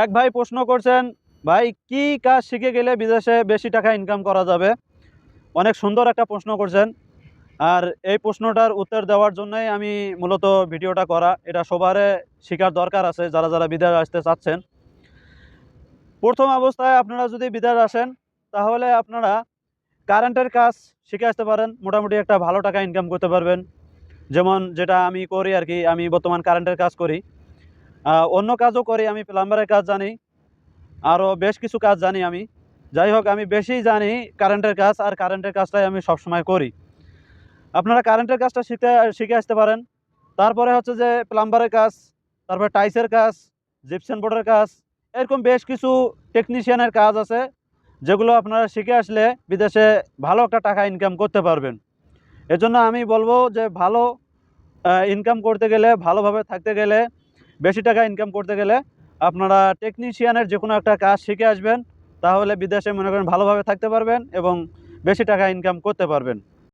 এক ভাই প্রশ্ন করছেন, ভাই কি কাজ শিখে গেলে বিদেশে বেশি টাকা ইনকাম করা যাবে? অনেক সুন্দর একটা প্রশ্ন করছেন। আর এই প্রশ্নটার উত্তর দেওয়ার জন্যই আমি মূলত ভিডিওটা করা। এটা সবারে শিখার দরকার আছে যারা যারা বিদেশ আসতে চাচ্ছেন। প্রথম অবস্থায় আপনারা যদি বিদেশ আসেন, তাহলে আপনারা কারেন্টের কাজ শিখে আসতে পারেন। মোটামুটি একটা ভালো টাকা ইনকাম করতে পারবেন। যেমন যেটা আমি করি আর কি, আমি বর্তমান কারেন্টের কাজ করি। অন্য কাজও করি, আমি প্লাম্বারের কাজ জানি। আরও বেশ কিছু কাজ জানি আমি। যাই হোক, আমি বেশি জানি কারেন্টের কাজ, আর কারেন্টের কাজটাই আমি সবসময় করি। আপনারা কারেন্টের কাজটা শিখে আসতে পারেন। তারপরে হচ্ছে যে প্লাম্বারের কাজ, তারপরে টাইলসের কাজ, জিপসাম বোর্ডের কাজ, এরকম বেশ কিছু টেকনিশিয়ানের কাজ আছে, যেগুলো আপনারা শিখে আসলে বিদেশে ভালো একটা টাকা ইনকাম করতে পারবেন। এজন্য আমি বলবো যে ভালো ইনকাম করতে গেলে, ভালোভাবে থাকতে গেলে, বেশি টাকা ইনকাম করতে গেলে আপনারা টেকনিশিয়ানের যে কোনো একটা কাজ শিখে আসবেন। তাহলে বিদেশে মনে করেন ভালোভাবে থাকতে পারবেন এবং বেশি টাকা ইনকাম করতে পারবেন।